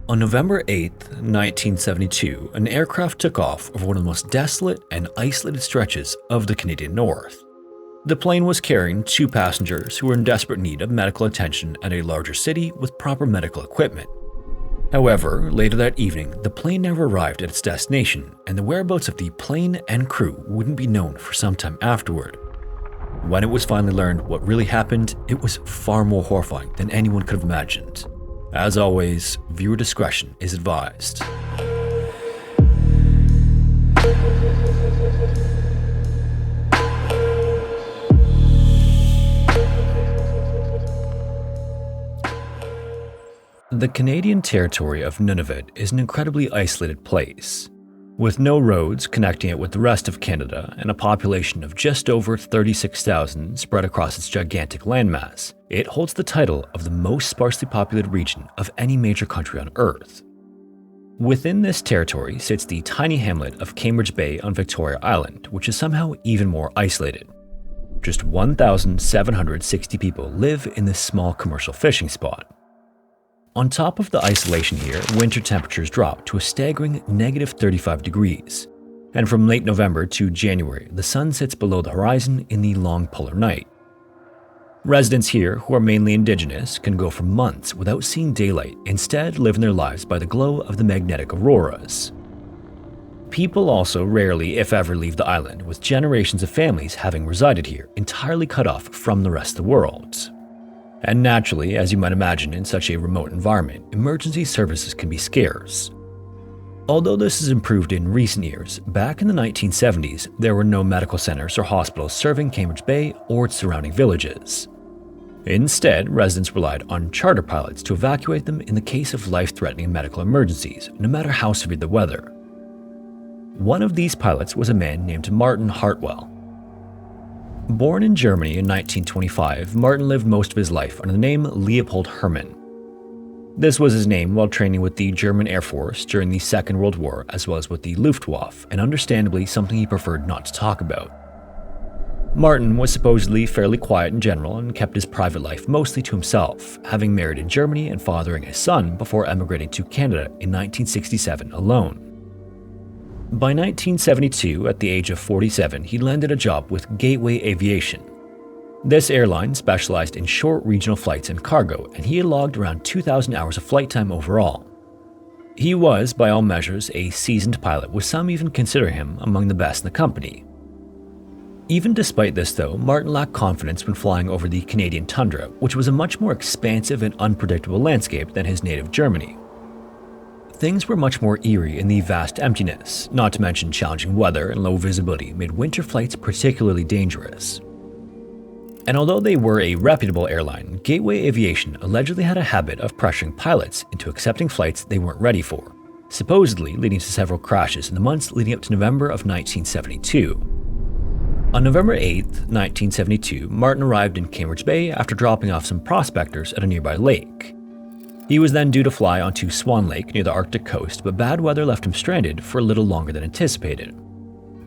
On November 8, 1972, an aircraft took off over one of the most desolate and isolated stretches of the Canadian North. The plane was carrying 2 passengers who were in desperate need of medical attention at a larger city with proper medical equipment. However, later that evening, the plane never arrived at its destination, and the whereabouts of the plane and crew wouldn't be known for some time afterward. When it was finally learned what really happened, it was far more horrifying than anyone could have imagined. As always, viewer discretion is advised. The Canadian territory of Nunavut is an incredibly isolated place. With no roads connecting it with the rest of Canada and a population of just over 36,000 spread across its gigantic landmass, it holds the title of the most sparsely populated region of any major country on Earth. Within this territory sits the tiny hamlet of Cambridge Bay on Victoria Island, which is somehow even more isolated. Just 1,760 people live in this small commercial fishing spot. On top of the isolation here, winter temperatures drop to a staggering -35 degrees, and from late November to January, the sun sits below the horizon in the long polar night. Residents here, who are mainly indigenous, can go for months without seeing daylight, instead living their lives by the glow of the magnetic auroras. People also rarely, if ever, leave the island, with generations of families having resided here, entirely cut off from the rest of the world. And naturally, as you might imagine in such a remote environment, emergency services can be scarce. Although this has improved in recent years, back in the 1970s, there were no medical centers or hospitals serving Cambridge Bay or its surrounding villages. Instead, residents relied on charter pilots to evacuate them in the case of life-threatening medical emergencies, no matter how severe the weather. One of these pilots was a man named Martin Hartwell. Born in Germany in 1925, Martin lived most of his life under the name Leopold Hermann. This was his name while training with the German Air Force during the Second World War, as well as with the Luftwaffe, and understandably something he preferred not to talk about. Martin was supposedly fairly quiet in general and kept his private life mostly to himself, having married in Germany and fathering a son before emigrating to Canada in 1967 alone. By 1972, at the age of 47, he landed a job with Gateway Aviation. This airline specialized in short regional flights and cargo, and he had logged around 2,000 hours of flight time overall. He was, by all measures, a seasoned pilot, with some even considering him among the best in the company. Even despite this, though, Martin lacked confidence when flying over the Canadian tundra, which was a much more expansive and unpredictable landscape than his native Germany. Things were much more eerie in the vast emptiness, not to mention challenging weather and low visibility made winter flights particularly dangerous. And although they were a reputable airline, Gateway Aviation allegedly had a habit of pressuring pilots into accepting flights they weren't ready for, supposedly leading to several crashes in the months leading up to November of 1972. On November 8, 1972, Martin arrived in Cambridge Bay after dropping off some prospectors at a nearby lake. He was then due to fly onto Swan Lake near the Arctic coast, but bad weather left him stranded for a little longer than anticipated.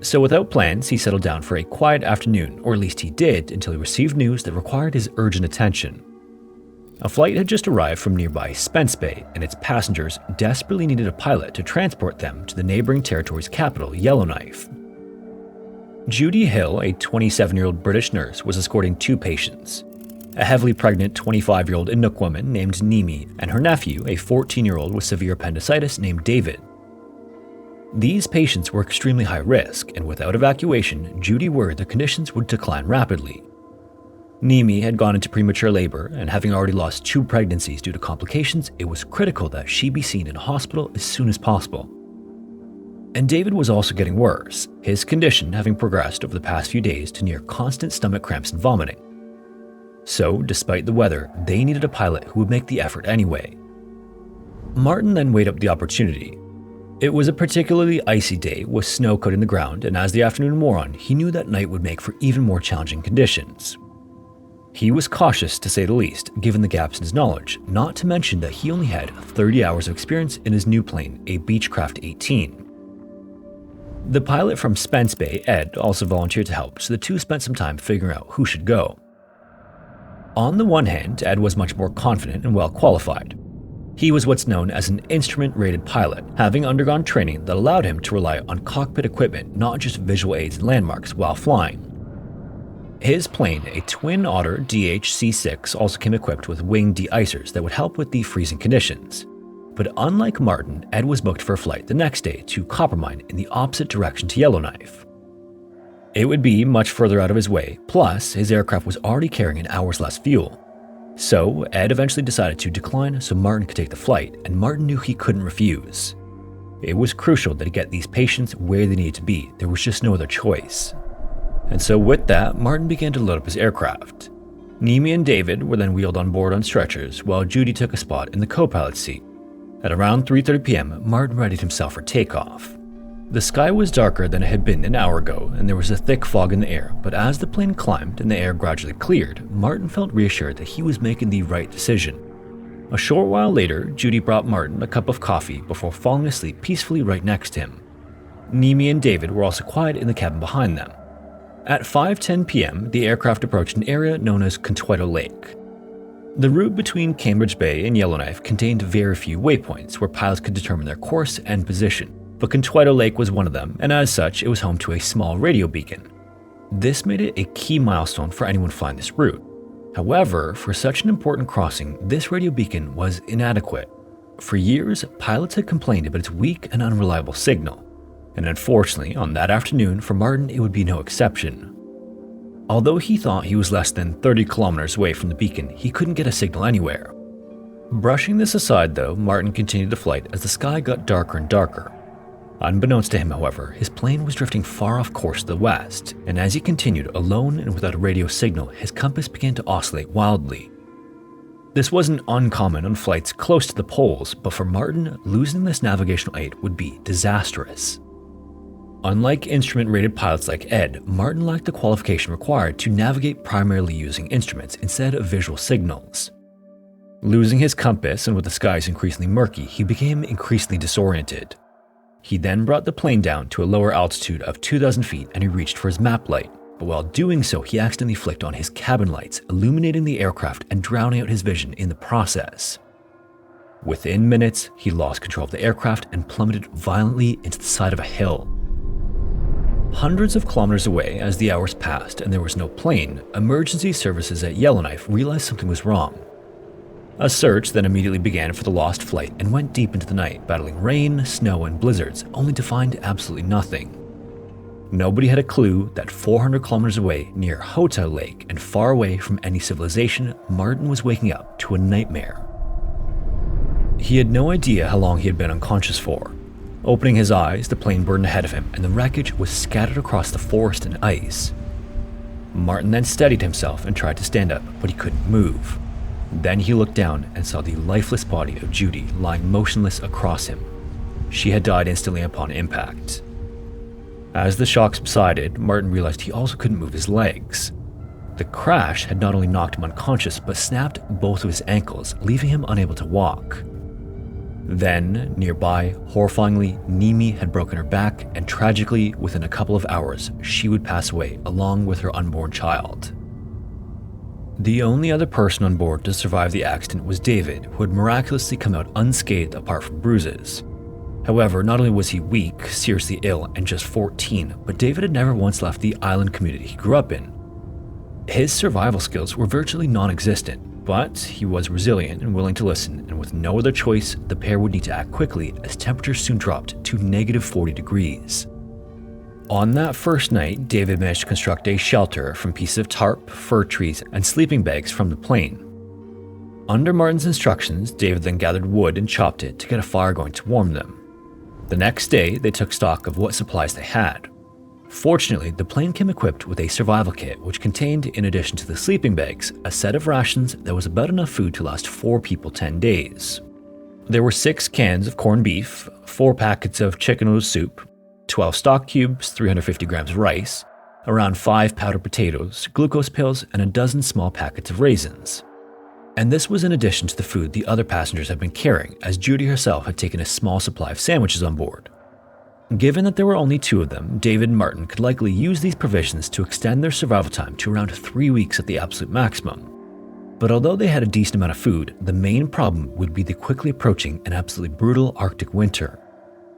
So without plans, he settled down for a quiet afternoon, or at least he did, until he received news that required his urgent attention. A flight had just arrived from nearby Spence Bay, and its passengers desperately needed a pilot to transport them to the neighboring territory's capital, Yellowknife. Jodie Hill, a 27-year-old British nurse, was escorting 2 patients. A heavily pregnant 25-year-old Inuk woman named Nimi, and her nephew, a 14-year-old with severe appendicitis named David. These patients were extremely high risk, and without evacuation, Jodie worried their conditions would decline rapidly. Nimi had gone into premature labor, and having already lost 2 pregnancies due to complications, it was critical that she be seen in a hospital as soon as possible. And David was also getting worse, his condition having progressed over the past few days to near constant stomach cramps and vomiting. So, despite the weather, they needed a pilot who would make the effort anyway. Martin then weighed up the opportunity. It was a particularly icy day with snow coating the ground, and as the afternoon wore on, he knew that night would make for even more challenging conditions. He was cautious, to say the least, given the gaps in his knowledge, not to mention that he only had 30 hours of experience in his new plane, a Beechcraft 18. The pilot from Spence Bay, Ed, also volunteered to help, so the two spent some time figuring out who should go. On the one hand, Ed was much more confident and well qualified. He was what's known as an instrument-rated pilot, having undergone training that allowed him to rely on cockpit equipment, not just visual aids and landmarks while flying. His plane, a Twin Otter DH-C6, also came equipped with wing de-icers that would help with the freezing conditions. But unlike Martin, Ed was booked for a flight the next day to Coppermine in the opposite direction to Yellowknife. It would be much further out of his way, plus his aircraft was already carrying an hour's less fuel. So Ed eventually decided to decline so Martin could take the flight, and Martin knew he couldn't refuse. It was crucial that he get these patients where they needed to be. There was just no other choice. And so with that, Martin began to load up his aircraft. Nimi and David were then wheeled on board on stretchers, while Jodie took a spot in the co-pilot seat. At around 3:30 p.m., Martin readied himself for takeoff. The sky was darker than it had been an hour ago, and there was a thick fog in the air, but as the plane climbed and the air gradually cleared, Martin felt reassured that he was making the right decision. A short while later, Jodie brought Martin a cup of coffee before falling asleep peacefully right next to him. Nimi and David were also quiet in the cabin behind them. At 5:10 p.m., the aircraft approached an area known as Contueto Lake. The route between Cambridge Bay and Yellowknife contained very few waypoints where pilots could determine their course and position, but Contueto Lake was one of them, and as such, it was home to a small radio beacon. This made it a key milestone for anyone flying this route. However, for such an important crossing, this radio beacon was inadequate. For years, pilots had complained about its weak and unreliable signal, and unfortunately, on that afternoon, for Martin, it would be no exception. Although he thought he was less than 30 kilometers away from the beacon, he couldn't get a signal anywhere. Brushing this aside though, Martin continued the flight as the sky got darker and darker. Unbeknownst to him, however, his plane was drifting far off course to the west, and as he continued alone and without a radio signal, his compass began to oscillate wildly. This wasn't uncommon on flights close to the poles, but for Martin, losing this navigational aid would be disastrous. Unlike instrument-rated pilots like Ed, Martin lacked the qualification required to navigate primarily using instruments instead of visual signals. Losing his compass, and with the skies increasingly murky, he became increasingly disoriented. He then brought the plane down to a lower altitude of 2,000 feet and he reached for his map light, but while doing so, he accidentally flicked on his cabin lights, illuminating the aircraft and drowning out his vision in the process. Within minutes, he lost control of the aircraft and plummeted violently into the side of a hill. Hundreds of kilometers away, as the hours passed and there was no plane, emergency services at Yellowknife realized something was wrong. A search then immediately began for the lost flight and went deep into the night, battling rain, snow, and blizzards, only to find absolutely nothing. Nobody had a clue that 400 kilometers away, near Hotel Lake and far away from any civilization, Martin was waking up to a nightmare. He had no idea how long he had been unconscious for. Opening his eyes, the plane burned ahead of him and the wreckage was scattered across the forest and ice. Martin then steadied himself and tried to stand up, but he couldn't move. Then he looked down and saw the lifeless body of Jodie lying motionless across him. She had died instantly upon impact. As the shock subsided, Martin realized he also couldn't move his legs. The crash had not only knocked him unconscious, but snapped both of his ankles, leaving him unable to walk. Then, nearby, horrifyingly, Nimi had broken her back, and tragically, within a couple of hours, she would pass away along with her unborn child. The only other person on board to survive the accident was David, who had miraculously come out unscathed apart from bruises. However, not only was he weak, seriously ill, and just 14, but David had never once left the island community he grew up in. His survival skills were virtually non-existent, but he was resilient and willing to listen, and with no other choice, the pair would need to act quickly as temperatures soon dropped to negative 40 degrees. On that first night, David managed to construct a shelter from pieces of tarp, fir trees, and sleeping bags from the plane. Under Martin's instructions, David then gathered wood and chopped it to get a fire going to warm them. The next day, they took stock of what supplies they had. Fortunately, the plane came equipped with a survival kit which contained, in addition to the sleeping bags, a set of rations that was about enough food to last 4 people 10 days. There were 6 cans of corned beef, 4 packets of chicken noodle soup, 12 stock cubes, 350 grams of rice, around 5 powdered potatoes, glucose pills, and a dozen small packets of raisins. And this was in addition to the food the other passengers had been carrying, as Jodie herself had taken a small supply of sandwiches on board. Given that there were only 2 of them, David and Martin could likely use these provisions to extend their survival time to around 3 weeks at the absolute maximum. But although they had a decent amount of food, the main problem would be the quickly approaching and absolutely brutal Arctic winter.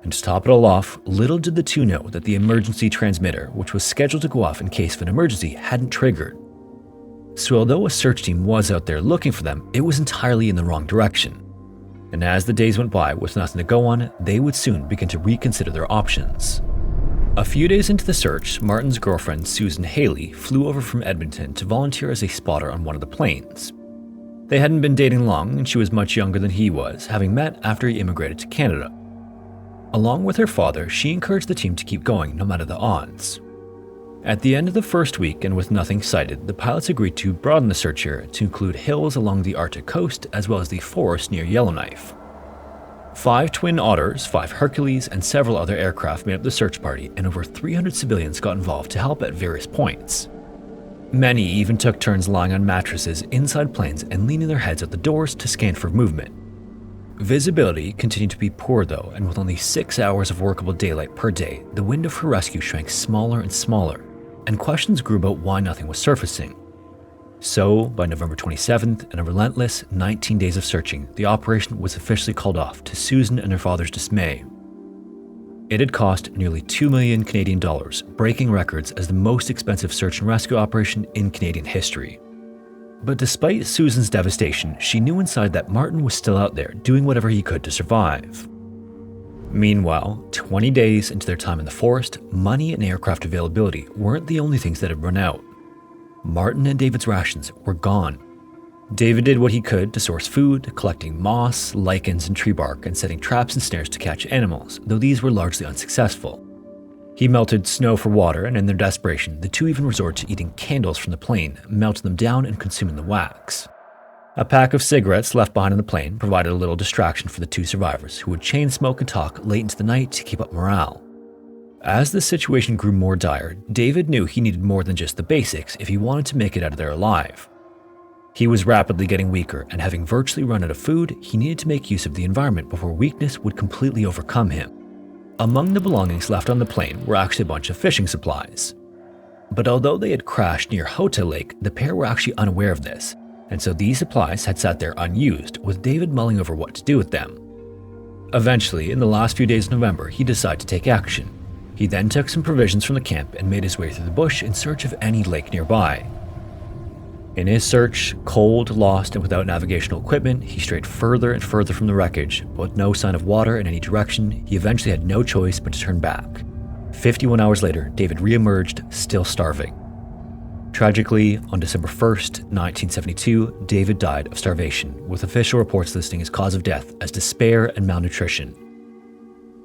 And to top it all off, little did the two know that the emergency transmitter, which was scheduled to go off in case of an emergency, hadn't triggered. So although a search team was out there looking for them, it was entirely in the wrong direction. And as the days went by with nothing to go on, they would soon begin to reconsider their options. A few days into the search, Martin's girlfriend Susan Haley flew over from Edmonton to volunteer as a spotter on one of the planes. They hadn't been dating long, and she was much younger than he was, having met after he immigrated to Canada. Along with her father, she encouraged the team to keep going no matter the odds. At the end of the first week, and with nothing sighted, the pilots agreed to broaden the search area to include hills along the Arctic coast as well as the forest near Yellowknife. 5 Twin Otters, 5 Hercules, and several other aircraft made up the search party, and over 300 civilians got involved to help at various points. Many even took turns lying on mattresses inside planes and leaning their heads out the doors to scan for movement. Visibility continued to be poor though, and with only 6 hours of workable daylight per day, the window for rescue shrank smaller and smaller, and questions grew about why nothing was surfacing. So, by November 27th, in a relentless 19 days of searching, the operation was officially called off to Susan and her father's dismay. It had cost nearly $2 million Canadian dollars, breaking records as the most expensive search and rescue operation in Canadian history. But despite Susan's devastation, she knew inside that Martin was still out there doing whatever he could to survive. Meanwhile, 20 days into their time in the forest, money and aircraft availability weren't the only things that had run out. Martin and David's rations were gone. David did what he could to source food, collecting moss, lichens, and tree bark, and setting traps and snares to catch animals, though these were largely unsuccessful. He melted snow for water, and in their desperation, the two even resorted to eating candles from the plane, melting them down and consuming the wax. A pack of cigarettes left behind on the plane provided a little distraction for the two survivors, who would chain smoke and talk late into the night to keep up morale. As the situation grew more dire, David knew he needed more than just the basics if he wanted to make it out of there alive. He was rapidly getting weaker, and having virtually run out of food, he needed to make use of the environment before weakness would completely overcome him. Among the belongings left on the plane were actually a bunch of fishing supplies. But although they had crashed near Hotel Lake, the pair were actually unaware of this, and so these supplies had sat there unused, with David mulling over what to do with them. Eventually, in the last few days of November, he decided to take action. He then took some provisions from the camp and made his way through the bush in search of any lake nearby. In his search, cold, lost, and without navigational equipment, he strayed further and further from the wreckage, but with no sign of water in any direction, he eventually had no choice but to turn back. 51 hours later, David re-emerged, still starving. Tragically, on December 1st, 1972, David died of starvation, with official reports listing his cause of death as despair and malnutrition.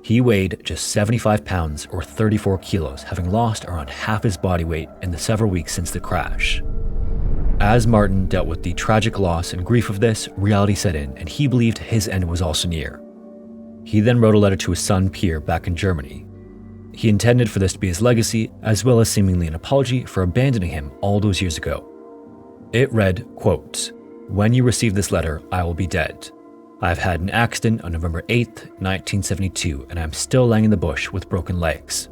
He weighed just 75 pounds or 34 kilos, having lost around half his body weight in the several weeks since the crash. As Martin dealt with the tragic loss and grief of this, reality set in, and he believed his end was also near. He then wrote a letter to his son Pierre back in Germany. He intended for this to be his legacy, as well as seemingly an apology for abandoning him all those years ago. It read, quote, "When you receive this letter, I will be dead. I have had an accident on November 8th, 1972, and I am still laying in the bush with broken legs.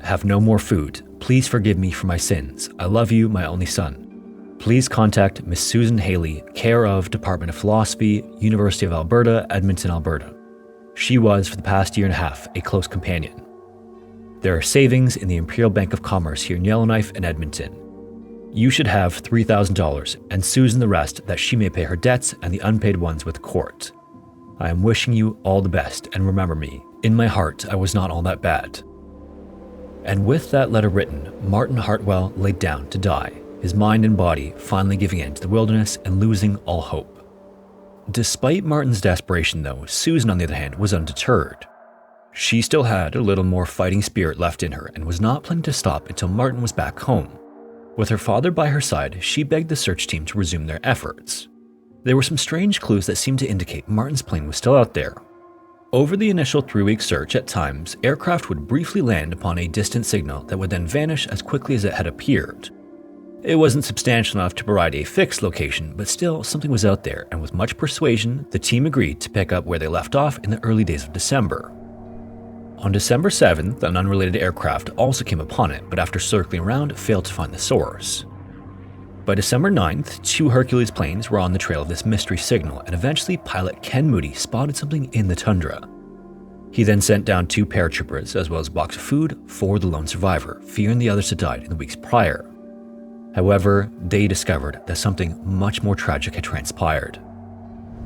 I have no more food. Please forgive me for my sins. I love you, my only son. Please contact Miss Susan Haley, care of Department of Philosophy, University of Alberta, Edmonton, Alberta. She was, for the past year and a half, a close companion. There are savings in the Imperial Bank of Commerce here in Yellowknife and Edmonton. You should have $3,000, and Susan the rest, that she may pay her debts and the unpaid ones with court. I am wishing you all the best, and remember me. In my heart, I was not all that bad." And with that letter written, Martin Hartwell laid down to die, his mind and body finally giving in to the wilderness and losing all hope. Despite Martin's desperation though, Susan on the other hand was undeterred. She still had a little more fighting spirit left in her and was not planning to stop until Martin was back home. With her father by her side, she begged the search team to resume their efforts. There were some strange clues that seemed to indicate Martin's plane was still out there. Over the initial 3-week search, at times, aircraft would briefly land upon a distant signal that would then vanish as quickly as it had appeared. It wasn't substantial enough to provide a fixed location, but still something was out there, and with much persuasion, the team agreed to pick up where they left off in the early days of December. On December 7th, an unrelated aircraft also came upon it, but after circling around, failed to find the source. By December 9th, 2 Hercules planes were on the trail of this mystery signal, and eventually pilot Ken Moody spotted something in the tundra. He then sent down 2 paratroopers as well as a box of food for the lone survivor, fearing the others had died in the weeks prior. However, they discovered that something much more tragic had transpired.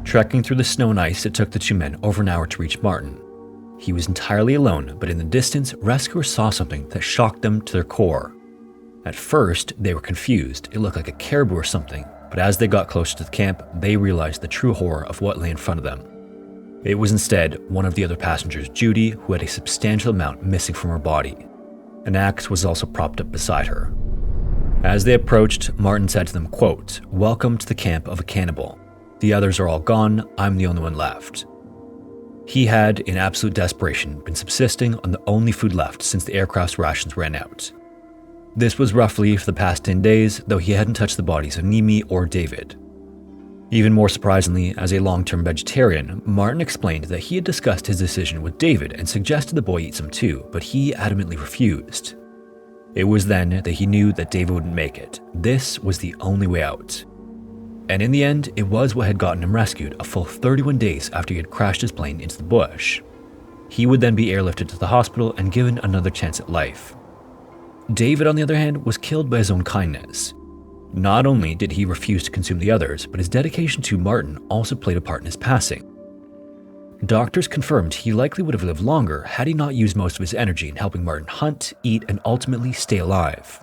Trekking through the snow and ice, it took the 2 men over an hour to reach Martin. He was entirely alone, but in the distance, rescuers saw something that shocked them to their core. At first, they were confused. It looked like a caribou or something, but as they got closer to the camp, they realized the true horror of what lay in front of them. It was instead one of the other passengers, Jodie, who had a substantial amount missing from her body. An axe was also propped up beside her. As they approached, Martin said to them, quote, "Welcome to the camp of a cannibal. The others are all gone, I'm the only one left." He had, in absolute desperation, been subsisting on the only food left since the aircraft's rations ran out. This was roughly for the past 10 days, though he hadn't touched the bodies of Niemi or David. Even more surprisingly, as a long-term vegetarian, Martin explained that he had discussed his decision with David and suggested the boy eat some too, but he adamantly refused. It was then that he knew that David wouldn't make it. This was the only way out. And in the end, it was what had gotten him rescued a full 31 days after he had crashed his plane into the bush. He would then be airlifted to the hospital and given another chance at life. David, on the other hand, was killed by his own kindness. Not only did he refuse to consume the others, but his dedication to Martin also played a part in his passing. Doctors confirmed he likely would have lived longer had he not used most of his energy in helping Martin hunt, eat, and ultimately stay alive.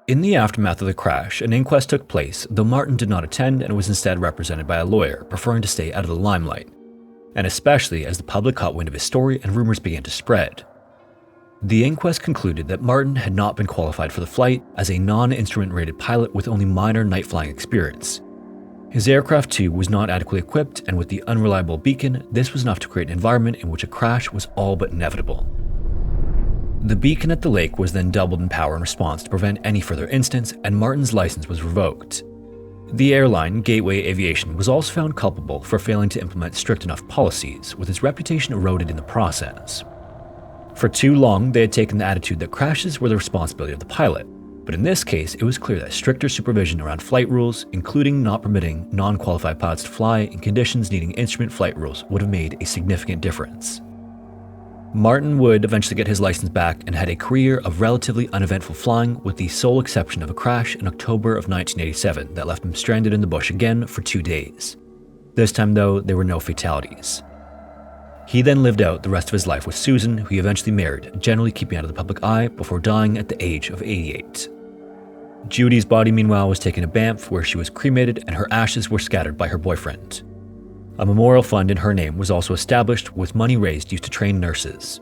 In the aftermath of the crash, an inquest took place, though Martin did not attend and was instead represented by a lawyer, preferring to stay out of the limelight, and especially as the public caught wind of his story and rumors began to spread. The inquest concluded that Martin had not been qualified for the flight as a non-instrument rated pilot with only minor night flying experience. His aircraft too was not adequately equipped, and with the unreliable beacon, this was enough to create an environment in which a crash was all but inevitable. The beacon at the lake was then doubled in power in response to prevent any further incidents, and Martin's license was revoked. The airline, Gateway Aviation, was also found culpable for failing to implement strict enough policies, with its reputation eroded in the process. For too long, they had taken the attitude that crashes were the responsibility of the pilot, but in this case, it was clear that stricter supervision around flight rules, including not permitting non-qualified pilots to fly in conditions needing instrument flight rules, would have made a significant difference. Martin would eventually get his license back and had a career of relatively uneventful flying, with the sole exception of a crash in October of 1987 that left him stranded in the bush again for 2 days. This time though, there were no fatalities. He then lived out the rest of his life with Susan, who he eventually married, generally keeping out of the public eye before dying at the age of 88. Jodie's body meanwhile was taken to Banff, where she was cremated and her ashes were scattered by her boyfriend. A memorial fund in her name was also established, with money raised used to train nurses.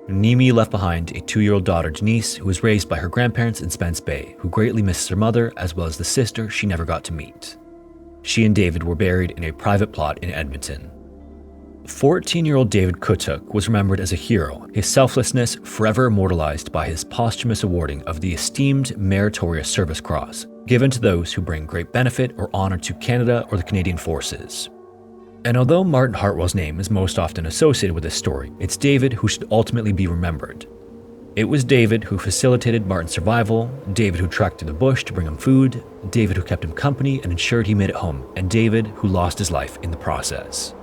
Niemi left behind a 2-year-old daughter, Denise, who was raised by her grandparents in Spence Bay, who greatly misses her mother as well as the sister she never got to meet. She and David were buried in a private plot in Edmonton. 14-year-old David Kutuk was remembered as a hero, his selflessness forever immortalized by his posthumous awarding of the esteemed Meritorious Service Cross, given to those who bring great benefit or honor to Canada or the Canadian Forces. And although Martin Hartwell's name is most often associated with this story, it's David who should ultimately be remembered. It was David who facilitated Martin's survival, David who trekked through the bush to bring him food, David who kept him company and ensured he made it home, and David who lost his life in the process.